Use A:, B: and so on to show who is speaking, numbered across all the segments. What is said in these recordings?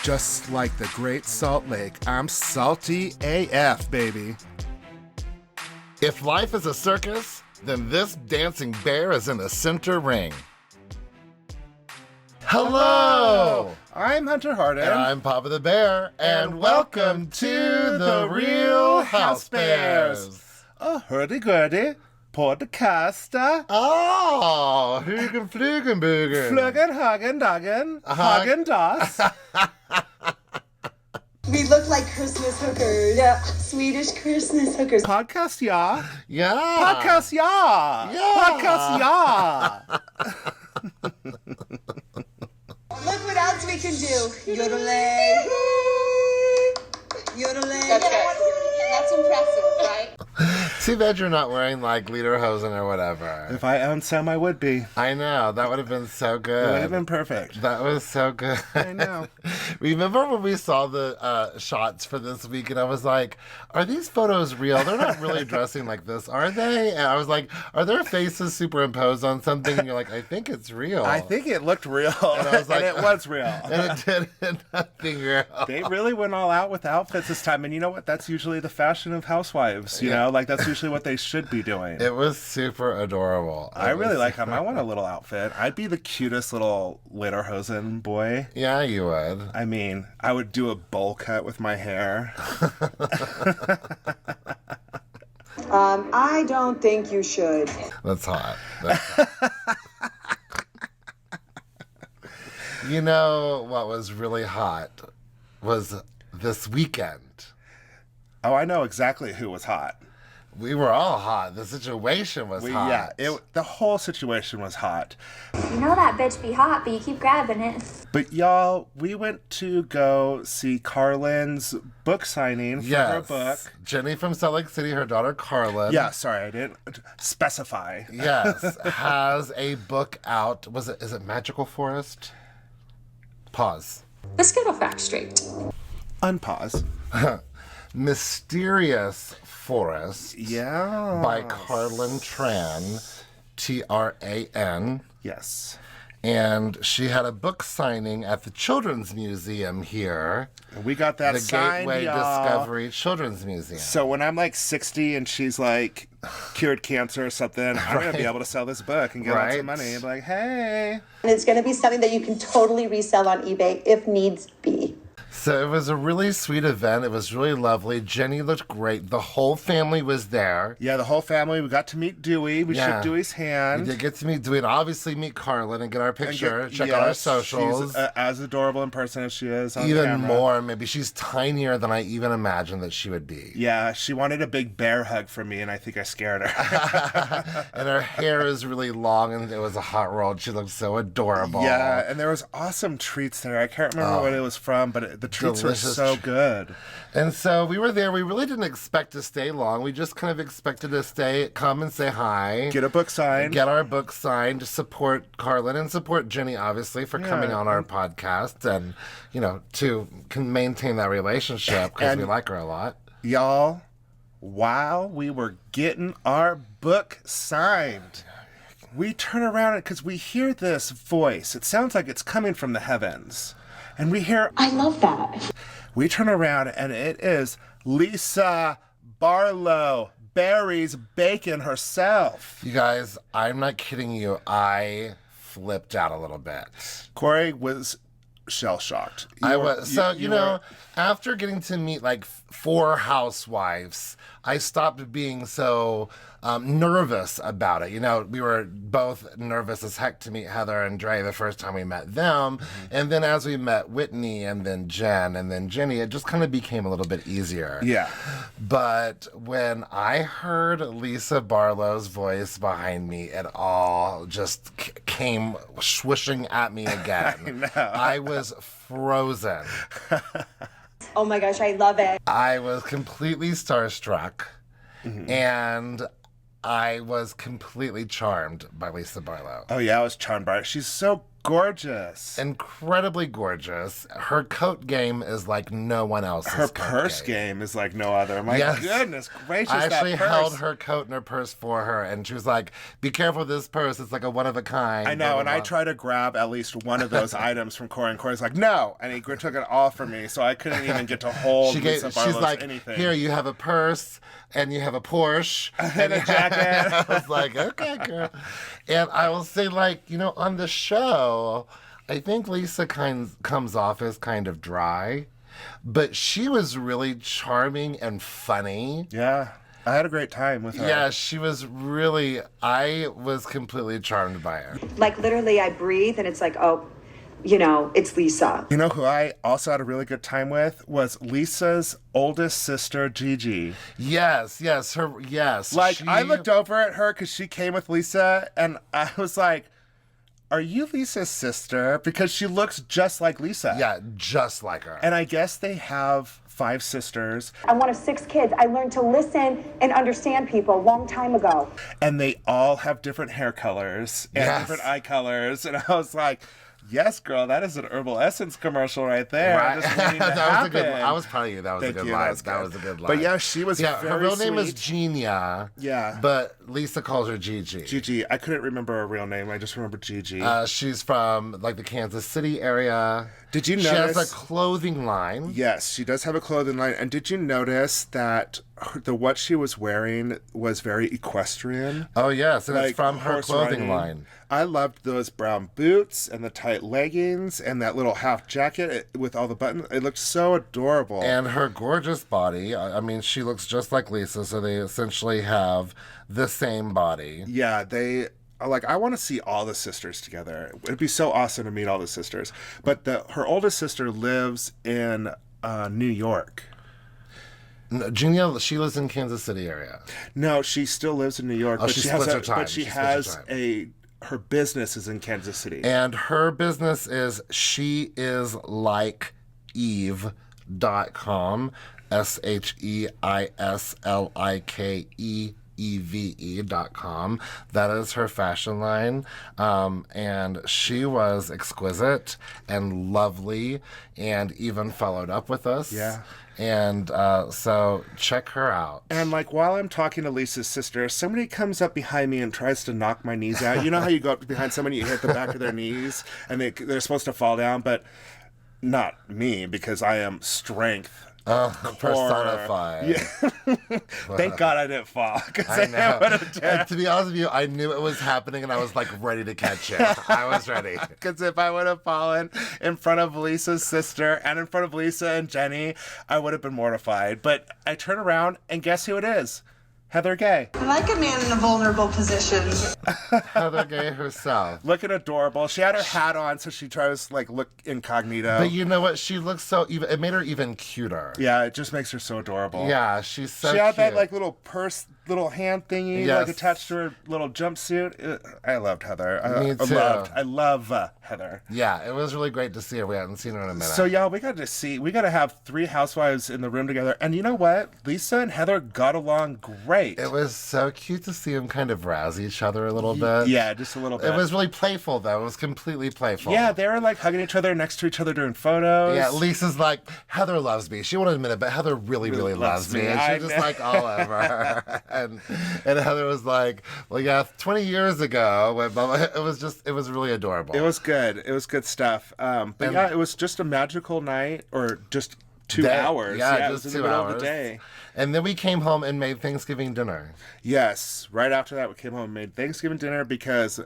A: Just like the Great Salt Lake, I'm salty AF, baby.
B: If life is a circus, then this dancing bear is in the center ring. Hello!
A: I'm Hunter Harden.
B: And I'm Papa the Bear, and welcome to the Real Housebears.
A: A hurdy-gurdy podcaster.
B: Oh, Hügen Flügen Bögen.
A: Flügen, Hagen, Dagen, Hagen, Das.
C: We look like Christmas hookers. Yeah. Swedish Christmas hookers.
A: Podcast, yeah.
B: Yeah.
A: Podcast, yeah.
B: Yeah.
A: Podcast, yeah.
C: Look what else we can do. Yodeling. Yodeling. That's impressive, right?
B: Too bad you're not wearing like lederhosen or whatever.
A: If I owned some, I would be.
B: I know, that would have been so good.
A: It would have been perfect.
B: That was so good.
A: I know.
B: Remember when we saw the shots for this week and I was like, are these photos real? They're not really dressing like this, are they? And I was like, are their faces superimposed on something? And you're like, I think it's real.
A: I think it looked real.
B: And I was like,
A: and it was real.
B: And it did nothing real.
A: They really went all out with outfits this time. And you know what? That's usually the fashion of housewives, you know? Like, that's usually what they should be doing.
B: It was super adorable.
A: I really like them. I want a little outfit. I'd be the cutest little lederhosen boy.
B: Yeah, you would.
A: I mean, I would do a bowl cut with my hair.
C: I don't think you should.
B: That's hot. You know what was really hot was this weekend.
A: Oh, I know exactly who was hot.
B: We were all hot. The situation was hot.
A: Yeah, the whole situation was hot.
D: You know that bitch be hot, but you keep grabbing it.
A: But y'all, we went to go see Karlyn's book signing for her book.
B: Jennie from Salt Lake City, her daughter Karlyn.
A: Yeah, sorry, I didn't specify.
B: Yes, has a book out. Is it Magical Forest? Pause.
E: Let's get our facts straight.
A: Unpause.
B: Mysterious Forest.
A: Yeah.
B: By Karlyn Tran, Tran.
A: Yes.
B: And she had a book signing at the Children's Museum here.
A: We got that signed,
B: the Gateway
A: y'all.
B: Discovery Children's Museum.
A: So when I'm like 60 and she's like cured cancer or something, I'm going to be able to sell this book and get lots of money and be like, hey.
C: And it's going to be something that you can totally resell on eBay if needs be.
B: So it was a really sweet event. It was really lovely. Jennie looked great. The whole family was there.
A: Yeah, the whole family. We got to meet Dewey. We shook Dewey's hand.
B: We did get to meet Dewey and obviously meet Karlyn and get our picture. Check out our socials.
A: She's as adorable in person as she is on
B: even
A: camera.
B: More. Maybe she's tinier than I even imagined that she would be.
A: Yeah, she wanted a big bear hug from me, and I think I scared her.
B: And her hair is really long, and it was a hot roll. She looked so adorable.
A: Yeah, and there was awesome treats there. I can't remember what it was from, but the treats were so good.
B: And so we were there. We really didn't expect to stay long. We just kind of expected to come and say hi.
A: Get a book signed.
B: Get our book signed to support Karlyn and support Jennie, obviously, for coming on our podcast and, to maintain that relationship because we like her a lot.
A: Y'all, while we were getting our book signed, we turn around because we hear this voice. It sounds like it's coming from the heavens. And we hear,
E: I love that.
A: We turn around and it is Lisa Barlow, Barry's Bacon herself.
B: You guys, I'm not kidding you. I flipped out a little bit.
A: Corey was shell-shocked.
B: After getting to meet like 4 housewives, I stopped being so nervous about it. We were both nervous as heck to meet Heather and Dre the first time we met them. Mm-hmm. And then as we met Whitney and then Jen and then Jennie, it just kind of became a little bit easier.
A: Yeah.
B: But when I heard Lisa Barlow's voice behind me, it all just came swishing at me again. I was frozen.
C: Oh my gosh, I love it.
B: I was completely starstruck, and I was completely charmed by Lisa Barlow.
A: Oh yeah, I was charmed by her. She's so gorgeous.
B: Incredibly gorgeous. Her coat game is like no one else's.
A: Her
B: coat
A: purse game is like no other. My goodness gracious,
B: I actually
A: that purse.
B: held her coat and her purse for her, and she was like, "Be careful with this purse. It's like a one of a kind."
A: I know, and I try to grab at least one of those items from Corey, and Corey's like, "No," and he took it all from me, so I couldn't even get to hold Lisa Barlow's
B: she's like,
A: anything.
B: "Here, you have a purse, and you have a Porsche,
A: and a jacket."
B: I was like, "Okay, girl." And I will say, like, on the show, I think Lisa comes off as kind of dry, but she was really charming and funny.
A: Yeah. I had a great time with her.
B: Yeah, she was really, I was completely charmed by her.
C: Like literally I breathe and it's like, oh, it's Lisa.
A: You know who I also had a really good time with was Lisa's oldest sister, Gigi.
B: Yes.
A: I looked over at her because she came with Lisa, and I was like, are you Lisa's sister? Because she looks just like Lisa.
B: Yeah, just like her.
A: And I guess they have 5 sisters.
F: I'm one of 6 kids. I learned to listen and understand people a long time ago.
A: And they all have different hair colors and different eye colors. And I was like, yes, girl, that is an Herbal Essence commercial right there.
B: Right.
A: That
B: was a good one. I was proud of you. That was a good line. That was a good line.
A: But yeah, she was very
B: her real name is
A: sweet.
B: Genia.
A: Yeah.
B: But Lisa calls her Gigi.
A: Gigi. I couldn't remember her real name. I just remember Gigi.
B: She's from like the Kansas City area.
A: Did you
B: notice? She has
A: notice?
B: a clothing line.
A: Yes, she does have a clothing line. And did you notice that what she was wearing was very equestrian?
B: Oh, yes. And
A: like
B: it's from her
A: horse
B: clothing
A: riding.
B: line.
A: I loved those brown boots and the tight leggings and that little half jacket with all the buttons. It looked so adorable.
B: And her gorgeous body. I mean, she looks just like Lisa, so they essentially have the same body.
A: Yeah, they... Like, I want to see all the sisters together. It'd be so awesome to meet all the sisters. But her oldest sister lives in New York.
B: Genia, she lives in Kansas City area.
A: No, she still lives in New York.
B: Oh,
A: but
B: she
A: she
B: splits
A: has
B: her time.
A: But she
B: She splits
A: has
B: her
A: her business is in Kansas City.
B: And her business is sheislikeve.com. SHEISLIKEEVE.com. That is her fashion line. And she was exquisite and lovely and even followed up with us.
A: Yeah.
B: And so check her out.
A: And like while I'm talking to Lisa's sister, somebody comes up behind me and tries to knock my knees out. You know how you go up behind somebody, you hit the back of their knees, and they're supposed to fall down, but not me because I am strength.
B: Personified.
A: Yeah. Thank God I didn't fall.
B: I know. And to be honest with you, I knew it was happening and I was like ready to catch it. I was ready.
A: Because if I would have fallen in front of Lisa's sister and in front of Lisa and Jenny, I would have been mortified. But I turn around and guess who it is? Heather Gay.
G: I like a man in a vulnerable position.
B: Heather Gay herself.
A: Looking adorable. She had her hat on, so she tries to look incognito.
B: But you know what? She looks so even. It made her even cuter.
A: Yeah, it just makes her so adorable.
B: Yeah, she's so
A: She had
B: cute.
A: that little purse, little hand thingy,
B: Yes.
A: attached to her little jumpsuit. I loved Heather.
B: Me too.
A: I love Heather.
B: Yeah, it was really great to see her. We hadn't seen her in a minute.
A: So y'all, we got to have 3 housewives in the room together. And you know what? Lisa and Heather got along great.
B: It was so cute to see them kind of razz each other a little bit.
A: Yeah, just a little bit.
B: It was really playful, though. It was completely playful.
A: Yeah, they were hugging each other next to each other during photos.
B: Yeah, Lisa's like, Heather loves me. She won't admit it, but Heather really, really loves me. And
A: I
B: she's just all over her. and Heather was like, well, yeah, 20 years ago, when it was really adorable.
A: It was good. It was good stuff. But yeah, it was just a magical night, or just 2 hours.
B: Yeah,
A: it was
B: just
A: in
B: 2
A: the middle
B: hours.
A: of the day.
B: And then we came home and made Thanksgiving dinner.
A: Yes, right after that we came home and made Thanksgiving dinner because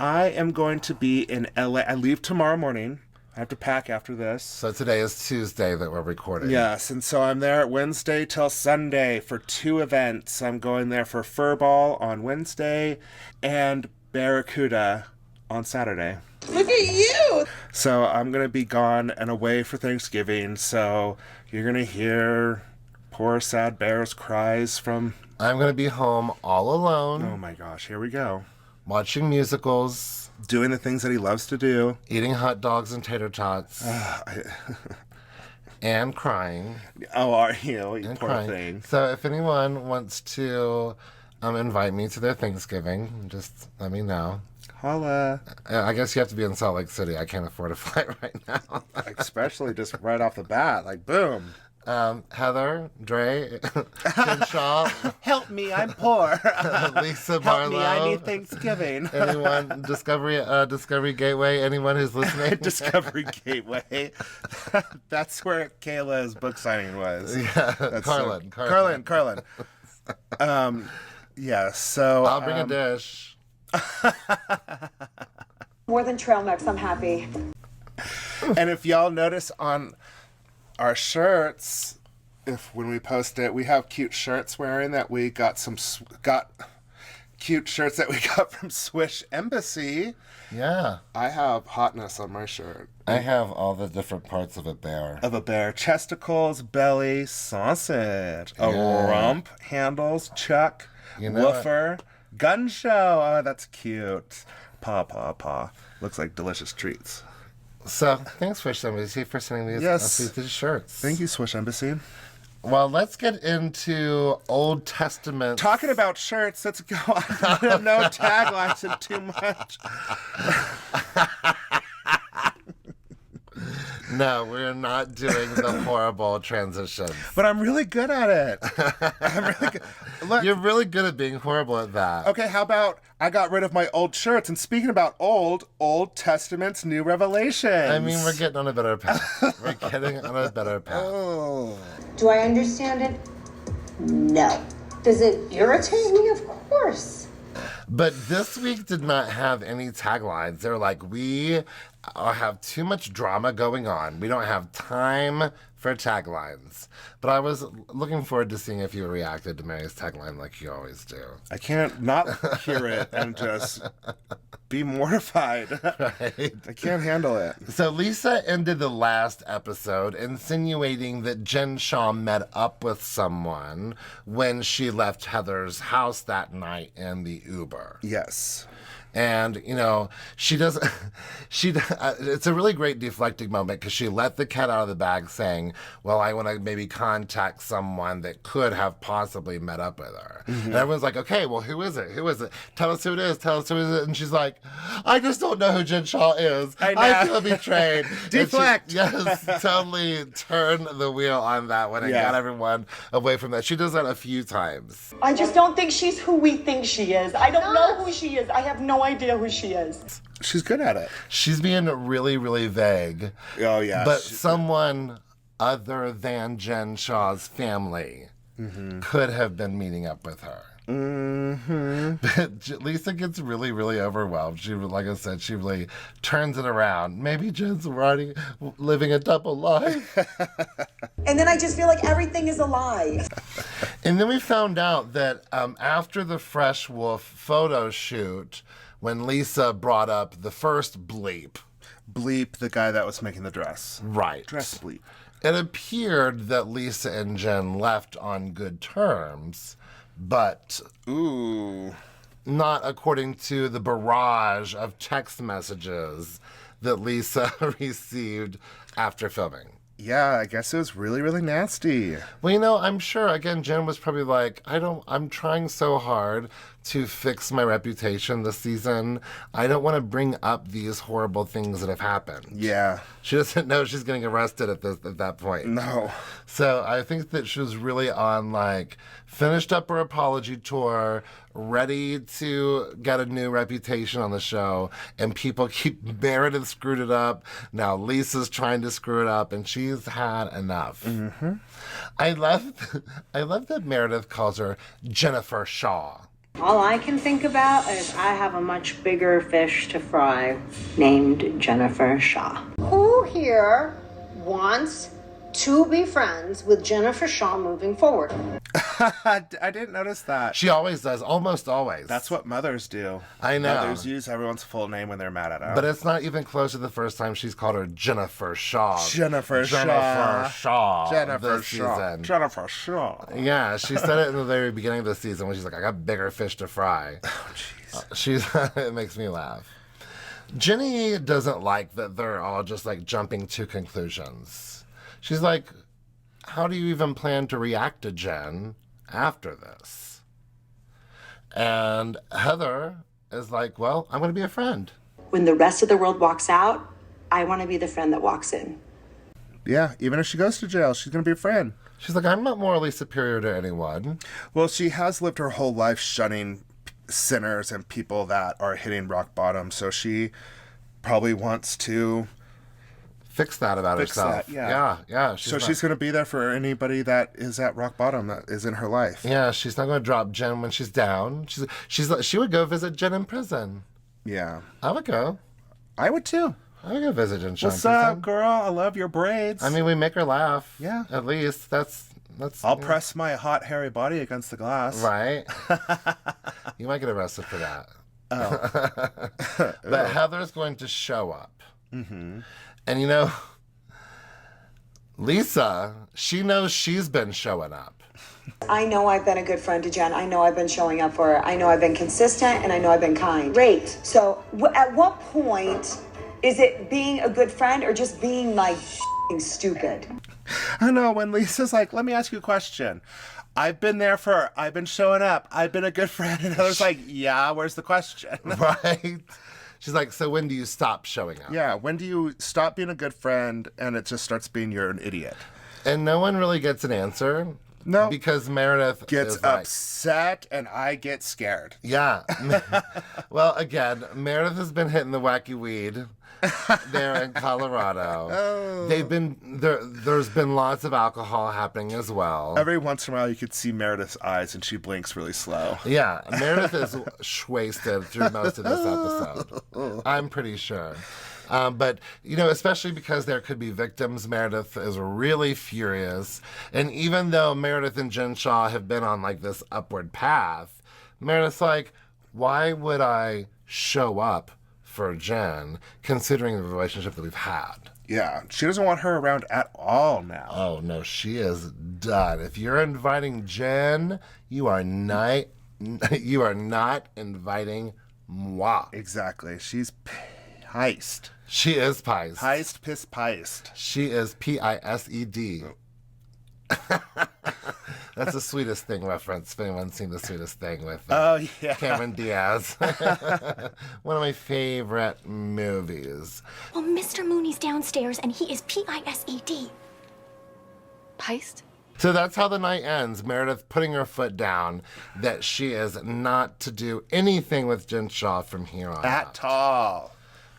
A: I am going to be in LA. I leave tomorrow morning. I have to pack after this.
B: So today is Tuesday that we're recording.
A: Yes, and so I'm there Wednesday till Sunday for 2 events. I'm going there for Furball on Wednesday and Barracuda on Saturday.
G: Look at you!
A: So I'm going to be gone and away for Thanksgiving, so you're going to hear poor sad Bear's cries from...
B: I'm going to be home all alone.
A: Oh my gosh, here we go.
B: Watching musicals.
A: Doing the things that he loves to do.
B: Eating hot dogs and tater tots. And crying.
A: Oh, are you? You
B: And
A: poor
B: crying.
A: thing.
B: So if anyone wants to invite me to their Thanksgiving. Just let me know.
A: Holla.
B: I guess you have to be in Salt Lake City. I can't afford a flight right now.
A: Especially just right off the bat. Like, boom.
B: Heather, Dre, Jen Shaw,
A: Help me, I'm poor.
B: Lisa Barlow.
A: Help me, I need Thanksgiving.
B: Anyone, Discovery Gateway, anyone who's listening?
A: Discovery Gateway. That's where Kayla's book signing was.
B: Yeah,
A: That's
B: Karlyn.
A: Yeah, so...
B: I'll bring a dish.
F: More than trail mix, I'm happy.
A: And if y'all notice on our shirts, when we post it, we have cute shirts wearing that we got cute shirts that we got from Swish Embassy.
B: Yeah.
A: I have hotness on my shirt.
B: I have all the different parts of a bear.
A: Chesticles, belly, sausage, a rump, handles, chuck, woofer, gun show. Oh, that's cute. Paw. Looks like delicious treats.
B: So, thanks, Swish Embassy, for sending these shirts.
A: Thank you, Swish Embassy.
B: Well, let's get into Old Testament.
A: Talking about shirts, let's go on. No taglines and too much.
B: No, we're not doing the horrible transitions.
A: But I'm really good at it. I'm really good. Look,
B: You're really good at being horrible at that.
A: okay, how about I got rid of my old shirts? And speaking about Old Testament's new revelations.
B: I mean, we're getting on a better path. We're getting on a better path.
A: Oh.
C: Do I understand it? No. Does it irritate me? Of course.
B: But this week did not have any taglines. They're like, we have too much drama going on. We don't have time for taglines. But I was looking forward to seeing if you reacted to Mary's tagline like you always do.
A: I can't not hear it and just be mortified.
B: Right?
A: I can't handle it.
B: So Lisa ended the last episode insinuating that Jen Shaw met up with someone when she left Heather's house that night in the Uber.
A: Yes.
B: And, she does, it's a really great deflecting moment because she let the cat out of the bag saying, well, I want to maybe contact someone that could have possibly met up with her. Mm-hmm. And everyone's like, okay, well, who is it? Who is it? Tell us who it is. Tell us who it is. And she's like, I just don't know who Jen Shaw is. I feel betrayed.
A: Deflect.
B: Yes, totally turn the wheel on that one and got everyone away from that. She does that a few times.
F: I just don't think she's who we think she is. I don't know who she is. I have no idea who she is.
A: She's good at it.
B: She's being really, really vague.
A: Oh, yeah.
B: But someone other than Jen Shaw's family could have been meeting up with her. Mm-hmm. But Lisa gets really, really overwhelmed. She, like I said, she really turns it around. Maybe Jen's living a double life.
F: And then I just feel like everything is a lie.
B: And then we found out that after the Fresh Wolf photo shoot, when Lisa brought up the first bleep.
A: Bleep, the guy that was making the dress.
B: Right.
A: Dress bleep.
B: It appeared that Lisa and Jen left on good terms, but not according to the barrage of text messages that Lisa received after filming.
A: Yeah, I guess it was really, really nasty.
B: Well, I'm sure, again, Jen was probably like, I'm trying so hard to fix my reputation this season. I don't want to bring up these horrible things that have happened.
A: Yeah.
B: She doesn't know she's getting arrested at that point.
A: No.
B: So I think that she was really on, finished up her apology tour, ready to get a new reputation on the show, and people keep, Meredith screwed it up, now Lisa's trying to screw it up, and she's had enough. Mm-hmm. I love that Meredith calls her Jennifer Shaw.
H: All I can think about is I have a much bigger fish to fry named Jennifer Shaw.
C: Who here wants to be friends with Jennifer Shaw moving forward?
A: I didn't notice that.
B: She always does, almost always.
A: That's what mothers do.
B: I know.
A: Mothers use everyone's full name when they're mad at them.
B: But it's not even close to the first time she's called her Jennifer Shaw.
A: Jennifer Shaw.
B: Jennifer Shaw.
A: Jennifer Shaw.
B: Yeah, she said it in the very beginning of the season when she's like, I got bigger fish to fry.
A: Oh, jeez.
B: It makes me laugh. Jennie doesn't like that they're all just jumping to conclusions. She's like, how do you even plan to react to Jen after this? And Heather is like, well, I'm going to be a friend.
H: When the rest of the world walks out, I want to be the friend that walks in.
A: Yeah, even if she goes to jail, she's going to be a friend.
B: She's like, I'm not morally superior to anyone.
A: Well, she has lived her whole life shunning sinners and people that are hitting rock bottom, so she probably wants to
B: fix that about herself.
A: That, yeah. She's going to be there for anybody that is at rock bottom that is in her life.
B: Yeah, she's not going to drop Jen when she's down. She would go visit Jen in prison.
A: Yeah.
B: I would go.
A: I would too.
B: I would go visit Jen in prison.
A: What's up, girl? I love your braids.
B: I mean, we make her laugh.
A: Yeah.
B: At least. That's
A: I'll press my hot, hairy body against the glass.
B: Right. You might get arrested for that.
A: Oh.
B: But Heather's going to show up.
A: Mm-hmm.
B: And Lisa, she knows she's been showing up.
H: I know I've been a good friend to Jen. I know I've been showing up for her. I know I've been consistent, and I know I've been kind. Great. So at what point is it being a good friend or just being like stupid?
A: I know, when Lisa's like, let me ask you a question. I've been showing up. I've been a good friend. And Heather's like, yeah, where's the question?
B: Right? She's like, so when do you stop showing up?
A: Yeah, when do you stop being a good friend and it just starts being you're an idiot?
B: And no one really gets an answer.
A: No.
B: Because Meredith
A: gets upset and I get scared.
B: Yeah. Well, again, Meredith has been hitting the wacky weed there in Colorado.
A: Oh.
B: There's been lots of alcohol happening as well.
A: Every once in a while you could see Meredith's eyes and she blinks really slow.
B: Yeah, Meredith is wasted through most of this episode. I'm pretty sure. But, especially because there could be victims, Meredith is really furious. And even though Meredith and Jen Shaw have been on this upward path, Meredith's like, why would I show up for Jen, considering the relationship that we've had?
A: Yeah, she doesn't want her around at all now.
B: Oh, no, she is done. If you're inviting Jen, you are not inviting moi.
A: Exactly. She's pissed.
B: She is pissed.
A: Pissed.
B: She is P-I-S-E-D. That's the Sweetest Thing reference, if anyone's seen The Sweetest Thing with Cameron Diaz. One of my favorite movies.
D: Well, Mr. Mooney's downstairs, and he is P-I-S-E-D.
E: Piced?
B: So that's how the night ends. Meredith putting her foot down that she is not to do anything with Jen Shaw from here on
A: At all.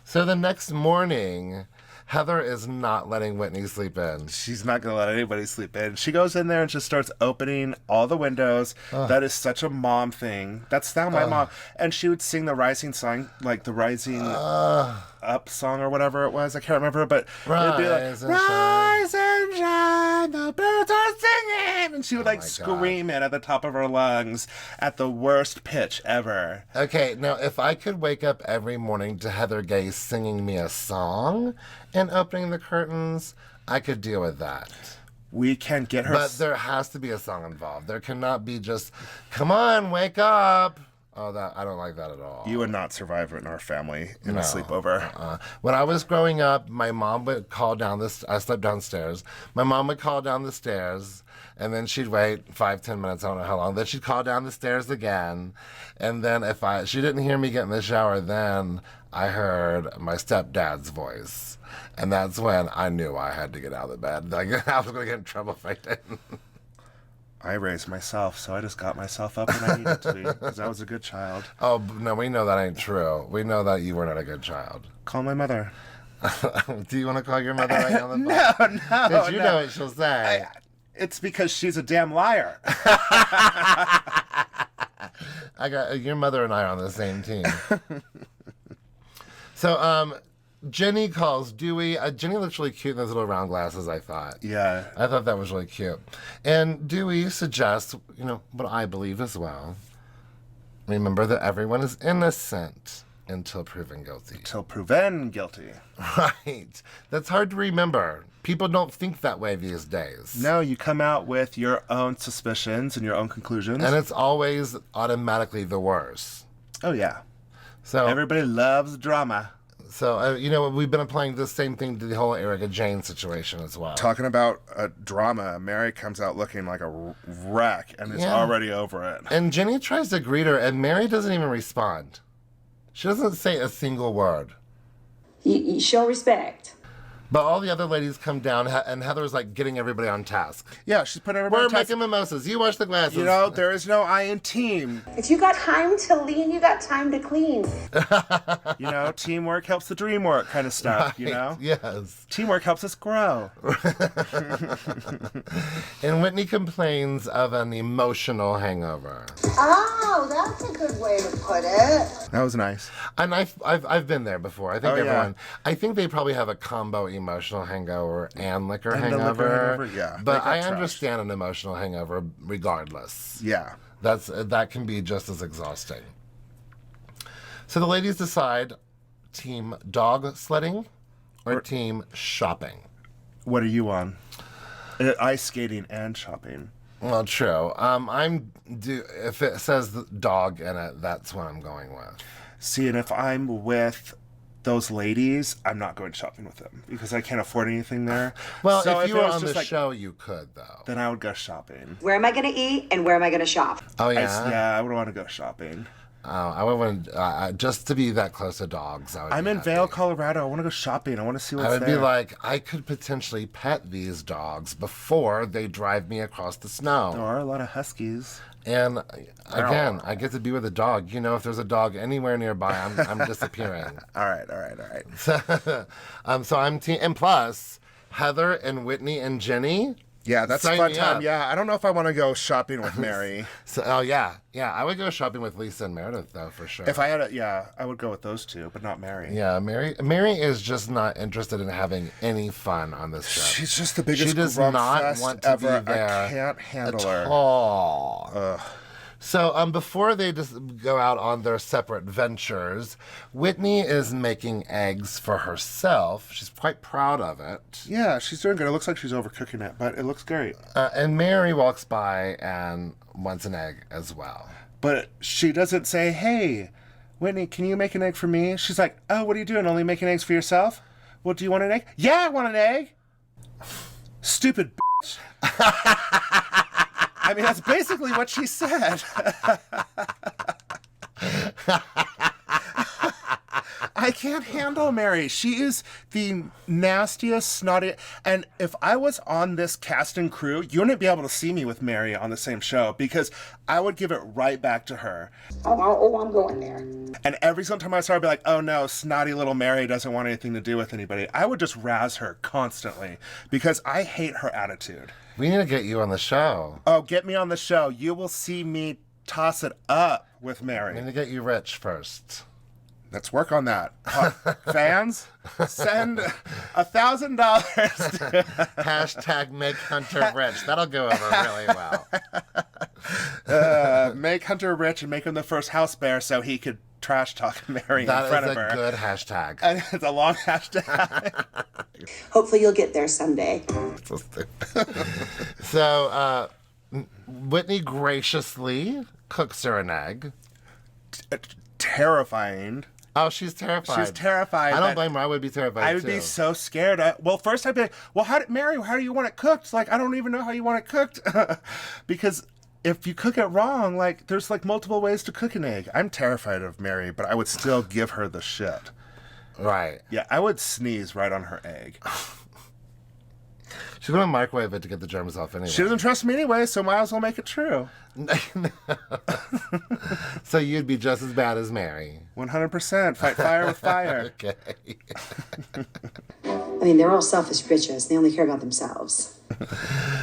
B: So the next morning, Heather is not letting Whitney sleep in.
A: She's not going to let anybody sleep in. She goes in there and just starts opening all the windows. That is such a mom thing. That's now my mom. And she would sing the Rising song, like the Rising Up song or whatever it was. I can't remember, but it'd be like, Rise and shine, the birds are singing. And she would scream it at the top of her lungs at the worst pitch ever.
B: Okay, now if I could wake up every morning to Heather Gay singing me a song and opening the curtains, I could deal with that.
A: We can get her...
B: But there has to be a song involved. There cannot be just, come on, wake up. Oh, I don't like that at all.
A: You would not survive in our family in a sleepover.
B: When I was growing up, my mom would call down this. I slept downstairs. My mom would call down the stairs, and then she'd wait 5-10 minutes. I don't know how long. Then she'd call down the stairs again, and then she didn't hear me get in the shower, then I heard my stepdad's voice, and that's when I knew I had to get out of the bed. I was going to get in trouble if I didn't.
A: I raised myself, so I just got myself up when I needed to be, because I was a good child.
B: Oh, no, we know that ain't true. We know that you were not a good child.
A: Call my mother.
B: Do you want to call your mother right now on the phone?
A: No.
B: Because you know what she'll say.
A: It's because she's a damn liar.
B: I got your mother and I are on the same team. So, Jenny calls Dewey. Jenny looks really cute in those little round glasses, I thought.
A: Yeah.
B: I thought that was really cute. And Dewey suggests, what I believe as well. Remember that everyone is innocent until proven guilty.
A: Until proven guilty.
B: Right. That's hard to remember. People don't think that way these days.
A: No, you come out with your own suspicions and your own conclusions.
B: And it's always automatically the worst.
A: Oh, yeah.
B: So
A: everybody loves drama.
B: So, we've been applying the same thing to the whole Erica Jane situation as well.
A: Talking about a drama, Mary comes out looking like a wreck and is already over it.
B: And Jennie tries to greet her, and Mary doesn't even respond. She doesn't say a single word.
H: You show respect.
B: But all the other ladies come down, and Heather's like getting everybody on task.
A: Yeah, she's putting everybody
B: We're
A: on task.
B: making mimosas. You wash the glasses.
A: There is no I in team.
H: If you got time to lean, you got time to clean.
A: Teamwork helps the dream work kind of stuff,
B: Yes.
A: Teamwork helps us grow.
B: And Whitney complains of an emotional hangover.
C: Oh, that's a good way to put it.
A: That was nice.
B: And I've been there before. I think I think they probably have a combo emotional hangover and liquor hangover.
A: Yeah.
B: But I understand an emotional hangover regardless.
A: Yeah.
B: That can be just as exhausting. So the ladies decide team dog sledding or team shopping.
A: What are you on? Ice skating and shopping.
B: Well, true. If it says dog in it, that's what I'm going with.
A: See, and if I'm with those ladies, I'm not going shopping with them because I can't afford anything there.
B: Well,
A: so
B: if you were
A: it was
B: on the
A: just
B: show, you could, though.
A: Then I would go shopping.
H: Where am I going to eat and where am I going to shop?
B: Oh, yeah?
A: I would want to go shopping.
B: I would want just to be that close to dogs.
A: I'm in Vail, Colorado. I want to go shopping. I want to see what's there.
B: I would be like, I could potentially pet these dogs before they drive me across the snow.
A: There are a lot of huskies.
B: And again, I get to be with a dog. If there's a dog anywhere nearby, I'm disappearing.
A: All right.
B: So I'm team, and plus Heather and Whitney and Jennie.
A: Yeah, that's a fun time. Yeah, I don't know if I want to go shopping with Mary.
B: I would go shopping with Lisa and Meredith though, for sure.
A: If I had I would go with those two, but not Mary.
B: Yeah, Mary is just not interested in having any fun on this show.
A: She's just the biggest.
B: She does not want to
A: ever.
B: be there.
A: I can't handle her.
B: All.
A: Ugh.
B: So before they just go out on their separate ventures, Whitney is making eggs for herself. She's quite proud of it.
A: Yeah, she's doing good. It looks like she's overcooking it, but it looks great.
B: And Mary walks by and wants an egg as well.
A: But she doesn't say, hey, Whitney, can you make an egg for me? She's like, oh, what are you doing? Only making eggs for yourself? Well, do you want an egg? Yeah, I want an egg. Stupid bitch. I mean, that's basically what she said. I can't handle Mary. She is the nastiest, snotty. And if I was on this cast and crew, you wouldn't be able to see me with Mary on the same show because I would give it right back to her.
C: Oh, I'm going there.
A: And every single time I saw her, I'd be like, oh no, snotty little Mary doesn't want anything to do with anybody. I would just razz her constantly because I hate her attitude.
B: We need to get you on the show.
A: Oh, get me on the show. You will see me toss it up with Mary.
B: We need to get you rich first.
A: Let's work on that. Fans, send $1,000.
B: Hashtag make Hunter rich. That'll go over really well.
A: Make Hunter rich and make him the first house bear so he could trash talk Mary in front of her.
B: That is a good hashtag.
A: And it's a long hashtag.
H: Hopefully you'll get there someday.
B: So Whitney graciously cooks her an egg.
A: Terrifying.
B: Oh, she's terrified.
A: She's terrified.
B: I don't blame her. I would be terrified
A: I would be so scared. First I'd be like, well, Mary, how do you want it cooked? It's like, I don't even know how you want it cooked. Because if you cook it wrong, there's multiple ways to cook an egg. I'm terrified of Mary, but I would still give her the shit.
B: Right.
A: Yeah, I would sneeze right on her egg.
B: She's going to microwave it to get the germs off anyway.
A: She doesn't trust me anyway, so might as well make it true.
B: So you'd be just as bad as Mary.
A: 100%. Fight fire with fire.
B: Okay.
H: I mean, they're all selfish bitches. They only care about themselves.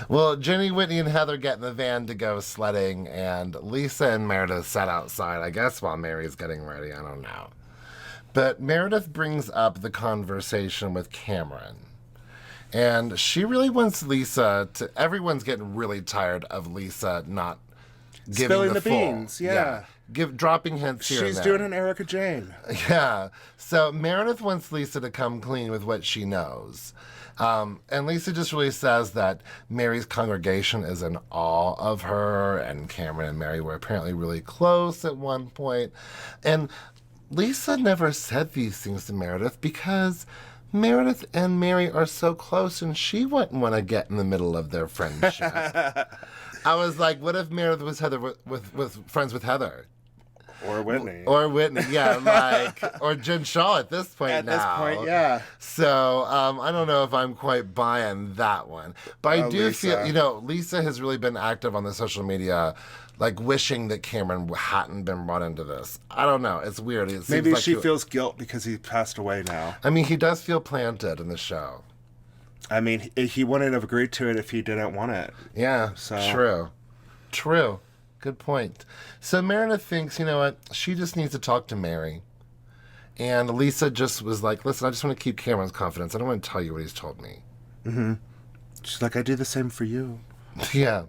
B: Well, Jennie, Whitney, and Heather get in the van to go sledding, and Lisa and Meredith sat outside, I guess, while Mary's getting ready. I don't know. But Meredith brings up the conversation with Cameron. And she really wants Lisa to... Everyone's getting really tired of Lisa not giving
A: spilling the
B: full,
A: beans, yeah.
B: Dropping hints here
A: She's
B: and there.
A: doing an Erica Jane.
B: Yeah. So Meredith wants Lisa to come clean with what she knows. And Lisa just really says that Mary's congregation is in awe of her, and Cameron and Mary were apparently really close at one point. And Lisa never said these things to Meredith because Meredith and Mary are so close and she wouldn't want to get in the middle of their friendship. I was like, what if Meredith was Heather with friends with Heather?
A: Or Whitney.
B: Or Whitney, yeah, like, or Jen Shaw at this point
A: At
B: now.
A: this point, yeah.
B: So I don't know if I'm quite buying that one. But I do
A: Lisa.
B: feel, Lisa has really been active on the social media, like wishing that Cameron hadn't been brought into this. I don't know. It's weird. It seems
A: Maybe
B: like
A: she feels guilt because he passed away now.
B: I mean, he does feel planted in the show.
A: I mean, he wouldn't have agreed to it if he didn't want it.
B: Yeah,
A: So-
B: True. Good point. So Meredith thinks, you know what, she just needs to talk to Mary. And Lisa just was like, listen, I just want to keep Cameron's confidence. I don't want to tell you what he's told me.
A: She's like, I do the same for you.
B: Yeah.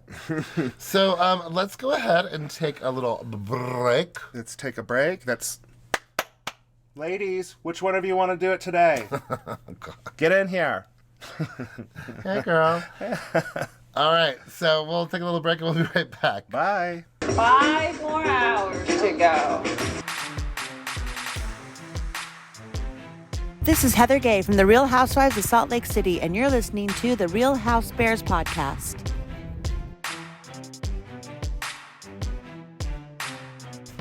B: So let's go ahead and take a little break.
A: Let's take a break. Ladies, which one of you want to do it today? Get in here.
B: Hey, girl. All right. So we'll take a little break and we'll be right back.
A: Bye.
G: 5 more hours to go.
I: This is Heather Gay from The Real Housewives of Salt Lake City, and you're listening to the Real Housebears podcast.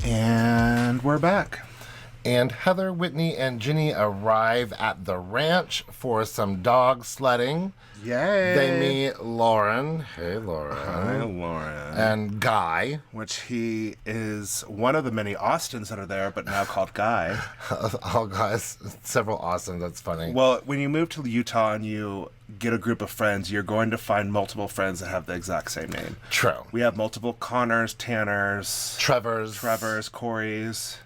A: And we're back.
B: And Heather, Whitney, and Jennie arrive at the ranch for some dog sledding.
A: Yay.
B: They meet Lauren. Hey, Lauren.
A: Hi, Lauren.
B: And Guy.
A: Which he is one of the many Austins that are there, but now called Guy.
B: All guys, several Austins. That's funny.
A: Well, when you move to Utah and you get a group of friends, you're going to find multiple friends that have the exact same name.
B: True.
A: We have multiple Connors, Tanners,
B: Trevor's.
A: Corey's.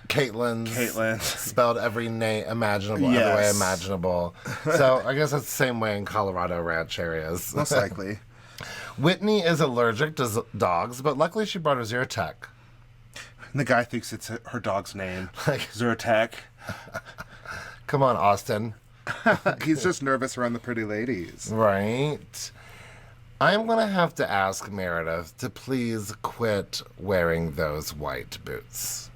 B: Caitlyn's. Spelled every name imaginable, every way
A: Yes.
B: imaginable. So I guess it's the same way in Colorado ranch areas.
A: Most likely.
B: Whitney is allergic to dogs, but luckily she brought her Zyrtec.
A: And the guy thinks it's her dog's name.
B: Like-
A: Zyrtec.
B: Come on, Austin.
A: He's just nervous around the pretty ladies.
B: Right. I'm going to have to ask Meredith to please quit wearing those white boots.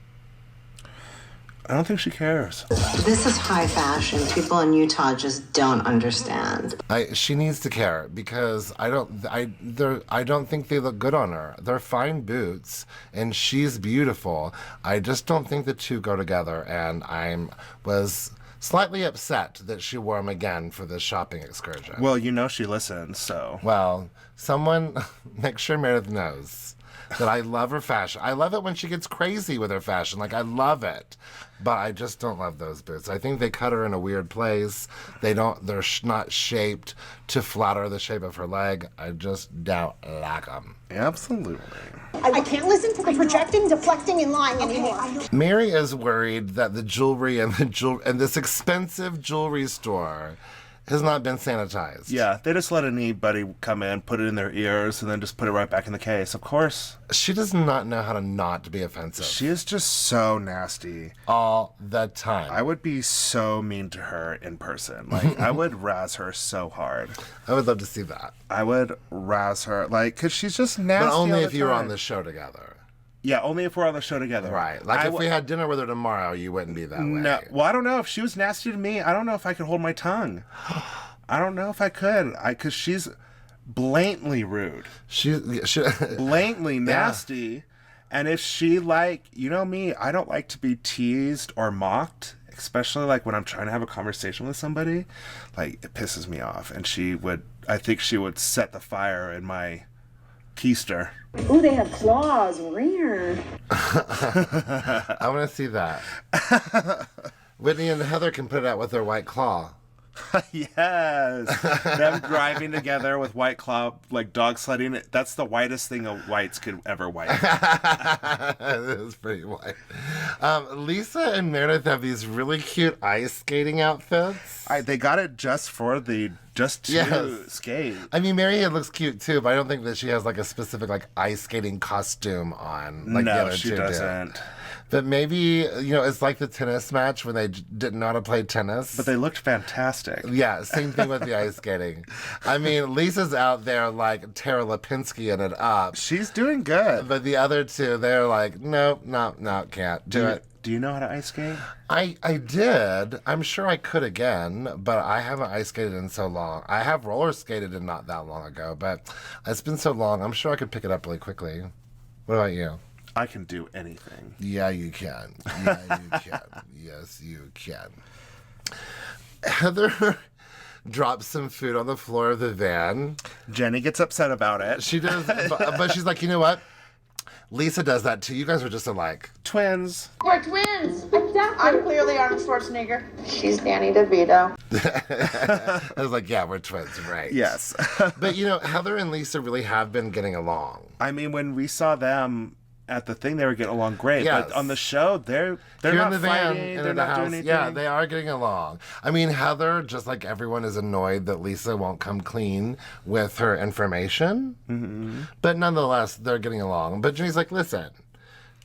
A: I don't think she cares.
C: This is high fashion. People in Utah just don't understand.
B: She needs to care because I don't think they look good on her. They're fine boots and she's beautiful. I just don't think the two go together, and was slightly upset that she wore them again for this shopping excursion.
A: Well, you know she listens, so.
B: Well, someone make sure Meredith knows that I love her fashion. I love it when she gets crazy with her fashion. Like, I love it. But I just don't love those boots. I think they cut her in a weird place. They're not shaped to flatter the shape of her leg. I just don't like them.
A: Absolutely.
C: I can't listen to the projecting, deflecting, and lying anymore.
B: Mary is worried that the jewelry and this expensive jewelry store has not been sanitized.
A: Yeah, they just let anybody come in, put it in their ears, and then just put it right back in the case. Of course.
B: She does not know how to not be offensive.
A: She is just so nasty.
B: All the time.
A: I would be so mean to her in person. Like, I would razz her so hard.
B: I would love to see that.
A: I would razz her. Like, because she's just nasty.
B: But only
A: all
B: if
A: the
B: you were
A: time.
B: on the show together.
A: Yeah, only if we're on the show together.
B: Right. Like, if we had dinner with her tomorrow, you wouldn't be that way.
A: No. Well, I don't know. If she was nasty to me, I don't know if I could hold my tongue. I don't know if I could. Because she's blatantly rude.
B: She
A: Blatantly nasty. And if she, like, you know me, I don't like to be teased or mocked, especially, like, when I'm trying to have a conversation with somebody. Like, it pisses me off. And I think she would set the fire in my keister.
F: Ooh, they have claws. Weird.
B: I want to see that. Whitney and Heather can put it out with their white claw.
A: Yes. Them driving together with White Claw, like dog sledding. That's the whitest thing a whites could ever white.
B: It is pretty white. Lisa and Meredith have these really cute ice skating outfits.
A: They got it just to skate.
B: I mean, Mary looks cute too, but I don't think that she has like a specific like ice skating costume on. Like the
A: No,
B: other
A: she
B: two
A: doesn't.
B: Do. But maybe, it's like the tennis match when they didn't know how to play tennis.
A: But they looked fantastic.
B: Yeah, same thing with the ice skating. I mean, Lisa's out there like Tara Lipinski in it up.
A: She's doing good.
B: But the other two, they're like, nope, no, can't do it.
A: Do you know how to ice skate?
B: I did. I'm sure I could again, but I haven't ice skated in so long. I have roller skated in not that long ago, but it's been so long. I'm sure I could pick it up really quickly. What about you?
A: I can do anything.
B: Yeah, you can. Yeah, you can. Yes, you can. Heather drops some food on the floor of the van.
A: Jenny gets upset about it.
B: She does, but she's like, you know what? Lisa does that too. You guys are just alike.
A: Twins.
C: We're twins. I'm clearly Arnold Schwarzenegger. She's Danny DeVito.
B: I was like, yeah, we're twins, right?
A: Yes.
B: But you know, Heather and Lisa really have been getting along.
A: I mean, when we saw them at the thing, they were getting along great.
B: Yes.
A: But on the show, they're
B: Here
A: not
B: in the van,
A: fighting.
B: and
A: They're
B: in the
A: not doing
B: house.
A: anything.
B: Yeah, they are getting along. I mean, Heather, just like everyone, is annoyed that Lisa won't come clean with her information. Mm-hmm. But nonetheless, they're getting along. But Jenny's like, listen,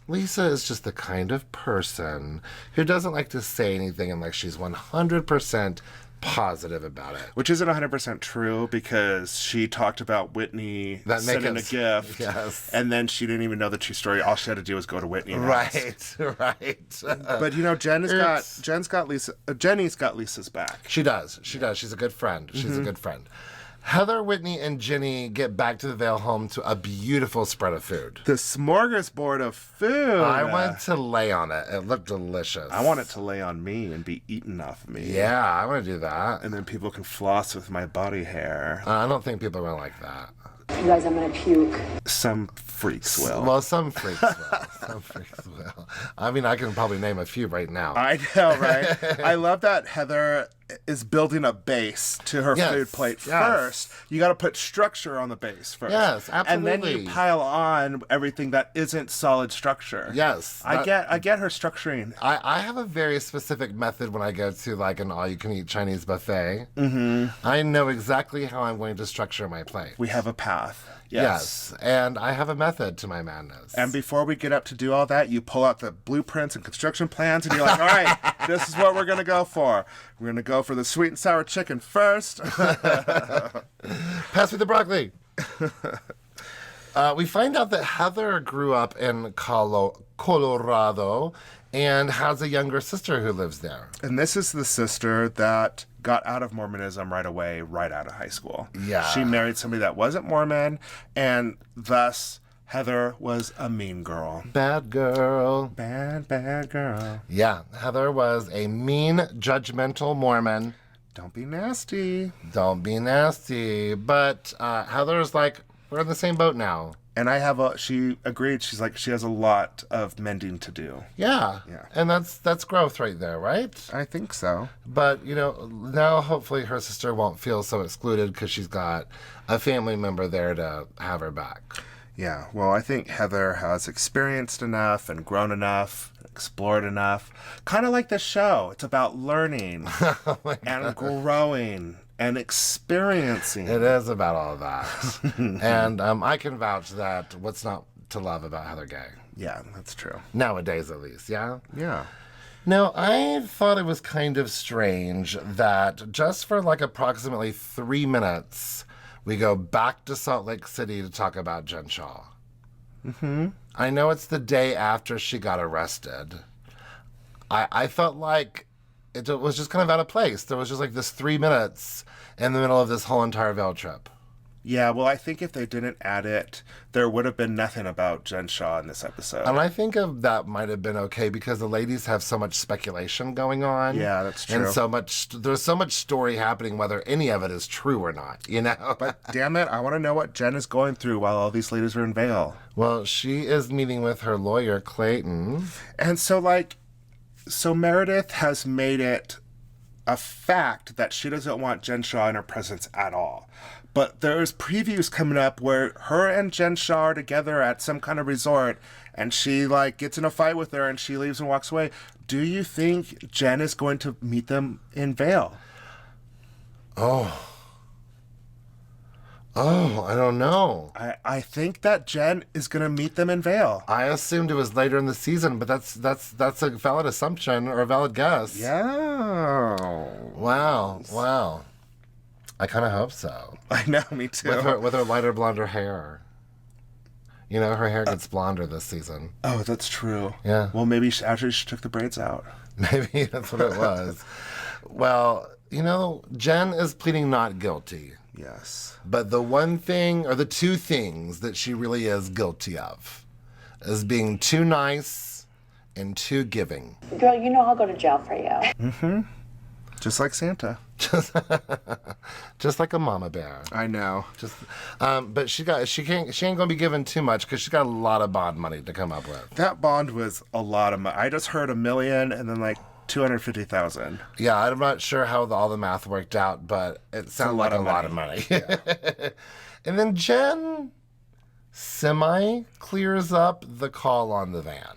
B: Lisa is just the kind of person who doesn't like to say anything unless she's 100% positive about it.
A: Which isn't 100% true, because she talked about Whitney sending a gift.
B: Yes.
A: And then she didn't even know the true story. All she had to do was go to Whitney and ask.
B: Right.
A: But you know, Jenny's got Lisa's back.
B: She does. She's a good friend. She's a good friend. Heather, Whitney, and Jenny get back to the Vail home to a beautiful spread of food.
A: The smorgasbord of food.
B: I went to lay on it. It looked delicious.
A: I want it to lay on me and be eaten off me.
B: Yeah, I want to do that.
A: And then people can floss with my body hair.
B: I don't think people are going to like that.
H: You guys, I'm gonna puke.
A: Some freaks will.
B: Well, some freaks will. Some freaks will. I mean, I can probably name a few right now.
A: I know, right? I love that Heather is building a base to her food plate first. You got to put structure on the base first.
B: Yes, absolutely.
A: And then you pile on everything that isn't solid structure.
B: Yes.
A: I get her structuring.
B: I have a very specific method when I go to like an all-you-can-eat Chinese buffet. Mm-hmm. I know exactly how I'm going to structure my plate.
A: We have a path.
B: Yes. And I have a method to my madness.
A: And before we get up to do all that, you pull out the blueprints and construction plans, and you're like, all right, this is what we're going to go for. We're going to go for the sweet and sour chicken first.
B: Pass me the broccoli. We find out that Heather grew up in Colorado and has a younger sister who lives there.
A: And this is the sister that got out of Mormonism right away, right out of high school.
B: Yeah.
A: She married somebody that wasn't Mormon, and thus Heather was a mean girl.
B: Bad girl.
A: Bad girl.
B: Yeah, Heather was a mean, judgmental Mormon.
A: Don't be nasty.
B: Don't be nasty. But Heather's like, we're in the same boat now.
A: And she agreed. She's like, she has a lot of mending to do.
B: Yeah.
A: Yeah.
B: And that's growth right there, right?
A: I think so.
B: But, you know, now hopefully her sister won't feel so excluded because she's got a family member there to have her back.
A: Yeah. Well, I think Heather has experienced enough and grown enough, explored enough. Kind of like the show. It's about learning and growing and experiencing.
B: It is about all of that. And I can vouch that what's not to love about Heather Gay.
A: Yeah, that's true.
B: Nowadays, at least, yeah?
A: Yeah.
B: Now, I thought it was kind of strange that just for like approximately 3 minutes, we go back to Salt Lake City to talk about Jen Shaw. Mm-hmm. I know it's the day after she got arrested. I felt like it was just kind of out of place. There was just like this 3 minutes in the middle of this whole entire Vail trip.
A: Yeah, well, I think if they didn't add it, there would have been nothing about Jen Shaw in this episode.
B: And I think that might have been okay because the ladies have so much speculation going on.
A: Yeah, that's true.
B: And there's so much story happening, whether any of it is true or not, you know?
A: But damn it, I want to know what Jen is going through while all these ladies are in Vail.
B: Well, she is meeting with her lawyer, Clayton.
A: And so Meredith has made it a fact that she doesn't want Jen Shaw in her presence at all. But there's previews coming up where her and Jen Shaw are together at some kind of resort, and she gets in a fight with her, and she leaves and walks away. Do you think Jen is going to meet them in Vail?
B: Oh, I don't know.
A: I think that Jen is going to meet them in Vail.
B: I assumed it was later in the season, but that's a valid assumption or a valid guess.
A: Yeah.
B: Wow. I kind of hope so.
A: I know, me too.
B: With her lighter blonder hair. You know, her hair gets blonder this season.
A: Oh, that's true.
B: Yeah.
A: Well, maybe after she took the braids out.
B: Maybe that's what it was. Well, you know, Jen is pleading not guilty.
A: Yes.
B: But the one thing, or the two things that she really is guilty of, is being too nice and too giving.
F: Girl, you know I'll go to jail for you.
A: Just like Santa.
B: Just like a mama bear.
A: I know.
B: But she ain't gonna be given too much because she's got a lot of bond money to come up with.
A: That bond was a lot of money. I just heard $1 million and then like 250,000.
B: Yeah, I'm not sure how all the math worked out, but it sounded like a lot of money. Yeah. And then Jen clears up the call on the van.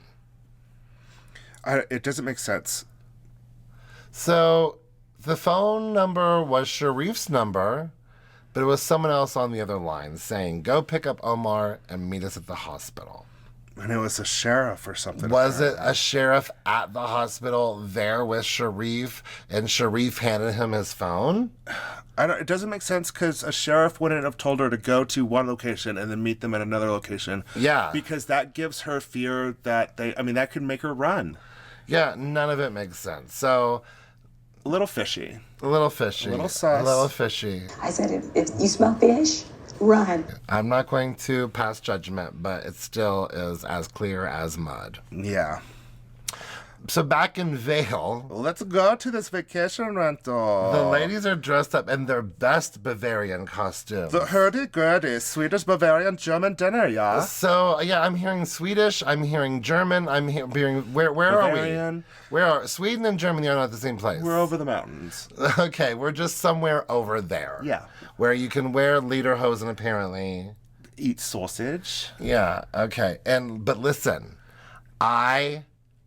A: It doesn't make sense.
B: So the phone number was Sharif's number, but it was someone else on the other line saying, go pick up Omar and meet us at the hospital.
A: And it was a sheriff or something.
B: Was it a sheriff at the hospital there with Sharif, and Sharif handed him his phone?
A: It doesn't make sense because a sheriff wouldn't have told her to go to one location and then meet them at another location.
B: Yeah.
A: Because that gives her fear that that could make her run.
B: Yeah, none of it makes sense. So,
A: a little fishy.
B: A little fishy.
A: A little sus.
B: A little fishy.
H: I said, if you smell fish, run.
B: I'm not going to pass judgment, but it still is as clear as mud.
A: Yeah.
B: So back in Vail,
A: let's go to this vacation rental.
B: The ladies are dressed up in their best Bavarian costumes.
A: The hurdy-gurdy Swedish, Bavarian, German dinner, yeah?
B: So, yeah, I'm hearing Swedish, I'm hearing German, I'm hearing... Where
A: Bavarian.
B: are we? Sweden and Germany are not the same place.
A: We're over the mountains.
B: Okay, we're just somewhere over there.
A: Yeah.
B: Where you can wear lederhosen, apparently.
A: Eat sausage.
B: Yeah, okay. But listen, I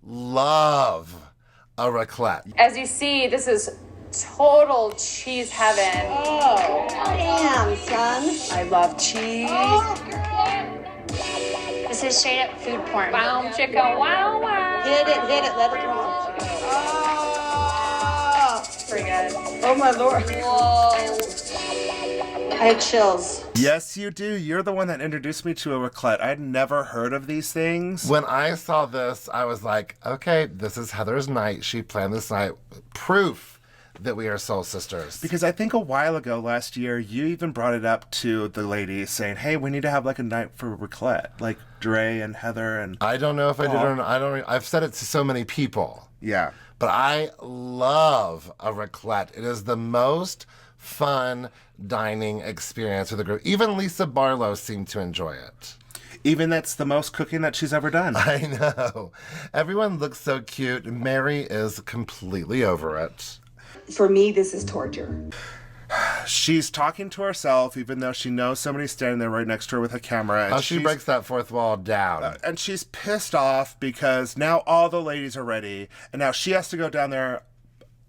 B: love a raclette.
G: As you see, this is total cheese heaven.
C: Oh, damn, son.
F: I love cheese.
D: This is straight up food porn.
G: Wow, chicken, wow, wow.
C: Hit it, let it roll.
G: Pretty good.
C: Oh, my Lord.
G: Whoa.
C: I had chills.
A: Yes, you do. You're the one that introduced me to a raclette. I'd never heard of these things.
B: When I saw this, I was like, okay, this is Heather's night. She planned this night. Proof that we are soul sisters.
A: Because I think a while ago, last year, you even brought it up to the ladies saying, hey, we need to have like a night for raclette. Like Dre and Heather and...
B: I don't know if I did or not. I've said it to so many people.
A: Yeah.
B: But I love a raclette. It is the most fun dining experience with a group. Even Lisa Barlow seemed to enjoy it.
A: Even that's the most cooking that she's ever done.
B: I know. Everyone looks so cute. Mary is completely over it.
H: For me, this is torture.
A: She's talking to herself, even though she knows somebody's standing there right next to her with a camera. And
B: she breaks that fourth wall down.
A: And she's pissed off because now all the ladies are ready, and now she has to go down there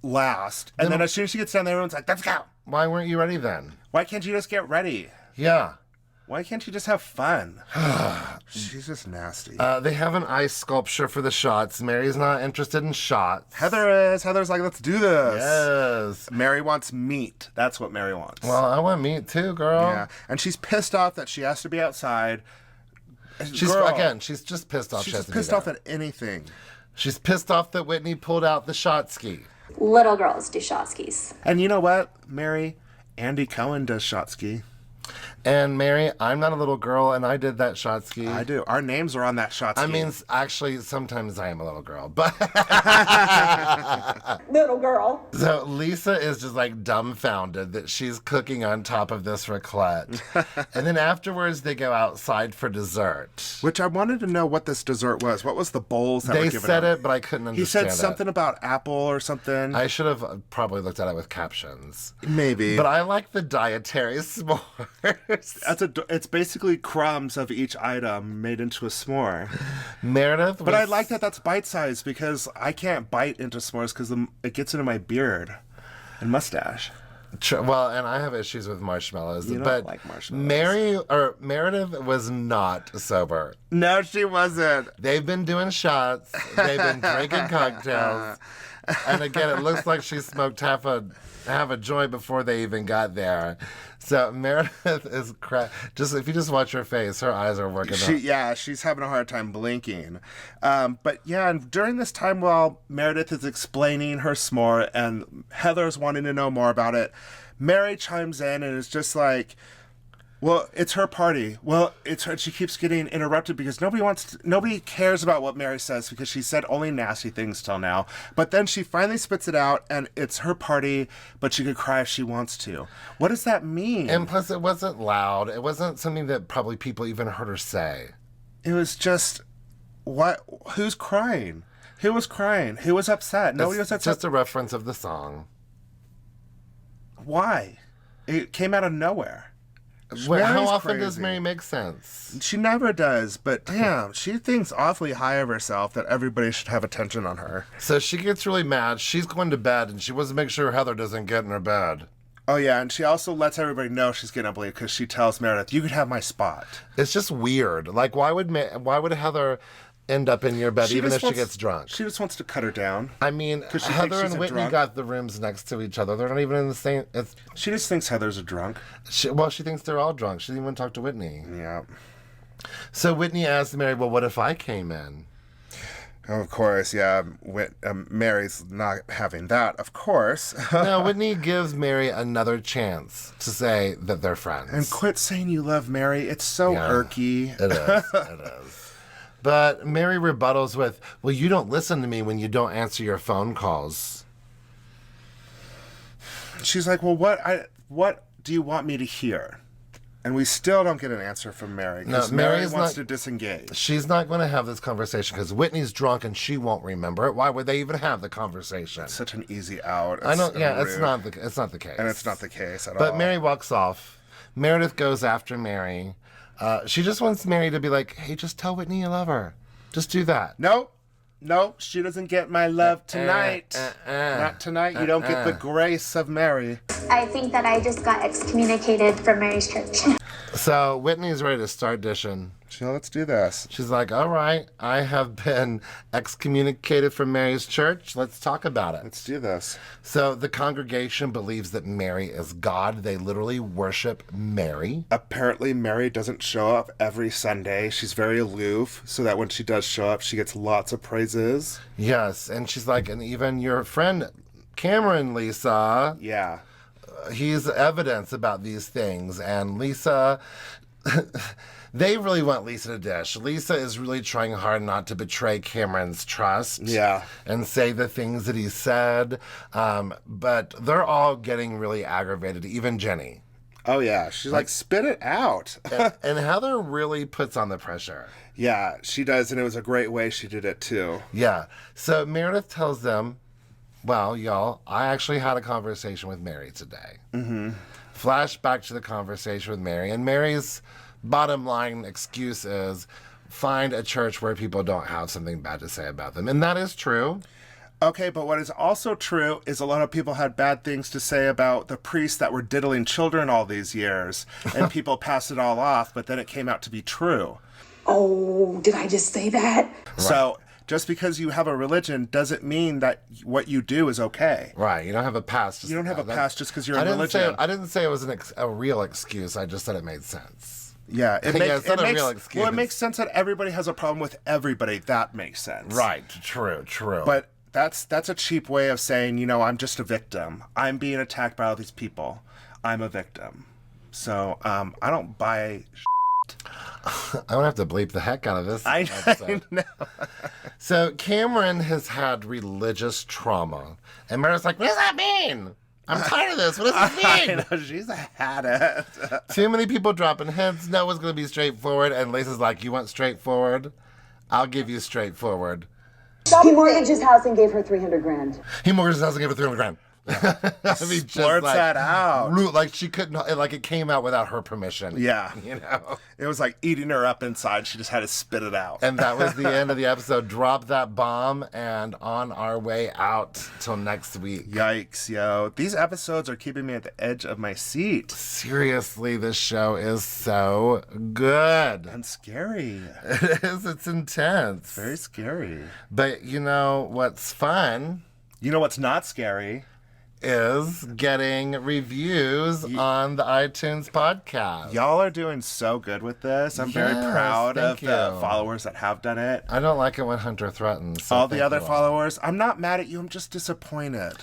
A: last. And then as soon as she gets down there, everyone's like, let's go.
B: Why weren't you ready then?
A: Why can't you just get ready?
B: Yeah.
A: Why can't you just have fun? She's just nasty.
B: They have an ice sculpture for the shots. Mary's not interested in shots.
A: Heather is. Heather's like, let's do this.
B: Yes.
A: Mary wants meat. That's what Mary wants.
B: Well, I want meat too, girl.
A: Yeah. And she's pissed off that she has to be outside.
B: She's just pissed off.
A: She's just pissed off at anything.
B: She's pissed off that Whitney pulled out the shot ski.
D: Little girls do shot skis.
A: And you know what, Mary? Andy Cohen does shot ski.
B: And Mary, I'm not a little girl, and I did that shot ski.
A: I do. Our names are on that shot ski.
B: I mean, actually, sometimes I am a little girl, but...
C: Little girl.
B: So Lisa is just like dumbfounded that she's cooking on top of this raclette. And then afterwards, they go outside for dessert.
A: Which I wanted to know what this dessert was. What was the bowls that were given
B: They said
A: out?
B: it, but I couldn't understand
A: He said something about apple or something.
B: I should have probably looked at it with captions.
A: Maybe.
B: But I like the dietary s'mores.
A: It's basically crumbs of each item made into a s'more.
B: Meredith
A: But I like that that's bite-sized because I can't bite into s'mores because it gets into my beard and mustache.
B: Well, and I have issues with marshmallows.
A: You don't
B: but
A: like marshmallows.
B: Meredith was not sober.
A: No, she wasn't.
B: They've been doing shots. They've been drinking cocktails. And again, it looks like she smoked half a joint before they even got there. So Meredith is just if you just watch her face, her eyes are working.
A: She's having a hard time blinking. But yeah, and during this time while Meredith is explaining her s'more and Heather's wanting to know more about it, Mary chimes in and is just like, well, it's her party. Well, it's her. She keeps getting interrupted because nobody cares about what Mary says because she said only nasty things till now. But then she finally spits it out, and it's her party, but she could cry if she wants to. What does that mean?
B: And plus, it wasn't loud. It wasn't something that probably people even heard her say.
A: It was just, what? Who's crying? Who was crying? Who was upset? Nobody was upset.
B: Just a reference of the song.
A: Why? It came out of nowhere.
B: How often does Mary make sense?
A: She never does, but damn, she thinks awfully high of herself that everybody should have attention on her.
B: So she gets really mad. She's going to bed, and she wants to make sure Heather doesn't get in her bed.
A: Oh, yeah, and she also lets everybody know she's getting up late because she tells Meredith, you could have my spot.
B: It's just weird. Like, why would Heather end up in your bed even if she gets drunk?
A: She just wants to cut her down.
B: I mean, Heather and Whitney got the rooms next to each other. They're not even in the same...
A: She just thinks Heather's a drunk.
B: She thinks they're all drunk. She didn't even talk to Whitney.
A: Yeah.
B: So Whitney asked Mary, well, what if I came in?
A: Of course, yeah. Mary's not having that, of course.
B: No, Whitney gives Mary another chance to say that they're friends.
A: And quit saying you love Mary. It's so irky.
B: It is. It is. But Mary rebuttals with, well, you don't listen to me when you don't answer your phone calls.
A: She's like, well, what do you want me to hear? And we still don't get an answer from Mary because Mary wants to disengage.
B: She's not going to have this conversation because Whitney's drunk and she won't remember it. Why would they even have the conversation?
A: It's such an easy out.
B: I know. Yeah, it's not the case.
A: And it's not the case at all.
B: But Mary walks off. Meredith goes after Mary. She just wants Mary to be like, hey, just tell Whitney you love her. Just do that.
A: Nope, she doesn't get my love tonight. Not tonight. You don't get the grace of Mary.
D: I think that I just got excommunicated from Mary's church.
B: So Whitney's ready to start dishing.
A: Let's do this.
B: She's like, all right, I have been excommunicated from Mary's church. Let's talk about it.
A: Let's do this.
B: So the congregation believes that Mary is God. They literally worship Mary.
A: Apparently, Mary doesn't show up every Sunday. She's very aloof, so that when she does show up, she gets lots of praises.
B: Yes, and she's like, and even your friend Cameron, Lisa.
A: Yeah.
B: He's evidence about these things. And Lisa... They really want Lisa to dish. Lisa is really trying hard not to betray Cameron's trust.
A: Yeah.
B: And say the things that he said. But they're all getting really aggravated, even Jennie.
A: Oh, yeah. She's like, spit it out.
B: and Heather really puts on the pressure.
A: Yeah, she does. And it was a great way she did it, too.
B: Yeah. So Meredith tells them, well, y'all, I actually had a conversation with Mary today.
A: Mm-hmm.
B: Flash back to the conversation with Mary. And Mary's bottom line excuse is find a church where people don't have something bad to say about them. And that is true.
A: Okay, but what is also true is a lot of people had bad things to say about the priests that were diddling children all these years. And people passed it all off, but then it came out to be true.
F: Oh, did I just say that?
B: Right.
A: So just because you have a religion doesn't mean that what you do is okay.
B: Right. You don't have a past.
A: You don't have a past just because you're a religion.
B: I didn't say it was a real excuse. I just said it made sense.
A: Yeah,
B: it's not a real excuse.
A: Well, it makes sense that everybody has a problem with everybody. That makes sense.
B: Right. True.
A: But that's a cheap way of saying, I'm just a victim. I'm being attacked by all these people. I'm a victim. So I don't buy
B: I'm going to have to bleep the heck out of this.
A: I know.
B: So Cameron has had religious trauma. And Meredith's like, what does that mean? I'm tired of this. What does this mean?
A: I know, she's had it.
B: Too many people dropping hints. No one's going to be straightforward. And Lisa's like, you want straightforward? I'll give you straightforward.
H: He mortgaged his house and gave her $300,000.
B: He mortgaged his house and gave her $300,000. I mean,
A: blurts that out.
B: Like she couldn't, like it came out without her permission.
A: Yeah. It was like eating her up inside. She just had to spit it out.
B: And that was the end of the episode. Drop that bomb and on our way out till next week.
A: Yikes, yo. These episodes are keeping me at the edge of my seat.
B: Seriously, this show is so good.
A: And scary.
B: It is. It's intense.
A: Very scary.
B: But you know what's fun?
A: You know what's not scary?
B: Is getting reviews on the iTunes podcast.
A: Y'all are doing so good with this. I'm very proud of the followers that have done it.
B: I don't like it when Hunter threatens. So
A: all the other followers, I'm not mad at you. I'm just disappointed.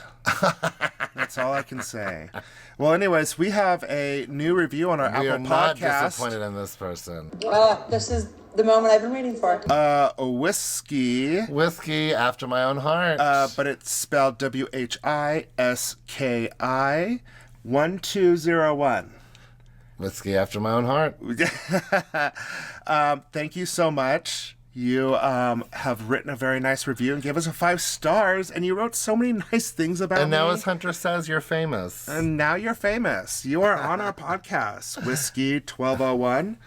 A: That's all I can say. Well, anyways, we have a new review on our Apple Podcast.
B: We are not disappointed in this person.
F: This is the moment I've been waiting for.
A: Whiskey.
B: Whiskey after my own heart.
A: But it's spelled WHISKI 1201.
B: Whiskey after my own heart.
A: Thank you so much. You have written a very nice review and gave us 5 stars, and you wrote so many nice things about me.
B: And now, as Hunter says, you're famous.
A: And now you're famous. You are on our podcast, Whiskey 1201.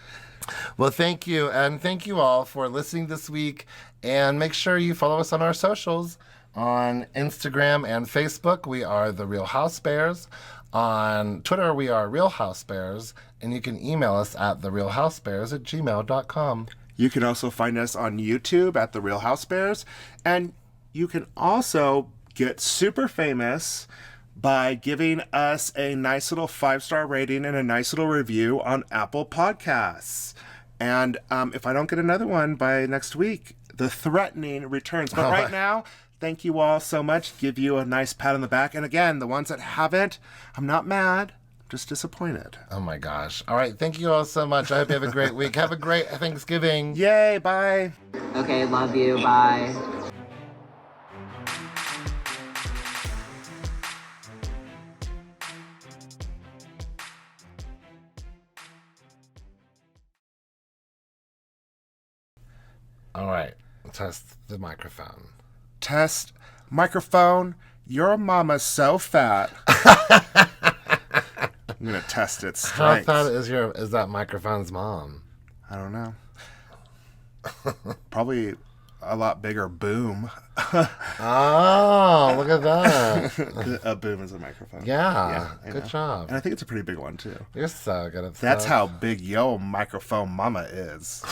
B: Well, thank you. And thank you all for listening this week. And make sure you follow us on our socials. On Instagram and Facebook, we are The Real Housebears. On Twitter, we are Real Housebears. And you can email us at therealhousebears@gmail.com.
A: You can also find us on YouTube at The Real Housebears. And you can also get super famous by giving us a nice little 5-star rating and a nice little review on Apple Podcasts. And if I don't get another one by next week, the threatening returns. But right now, thank you all so much. Give you a nice pat on the back. And again, the ones that haven't, I'm not mad. I'm just disappointed.
B: Oh my gosh. All right. Thank you all so much. I hope you have a great week. Have a great Thanksgiving.
A: Yay. Bye.
J: Okay. Love you. Bye.
B: All right. Test the microphone.
A: Test microphone. Your mama's so fat. I'm going to test its strength.
B: How fat is that microphone's mom?
A: I don't know. Probably a lot bigger boom.
B: Oh, look at that.
A: A boom is a microphone.
B: Yeah, good job.
A: And I think it's a pretty big one, too.
B: You're so good at
A: That's how big yo microphone mama is.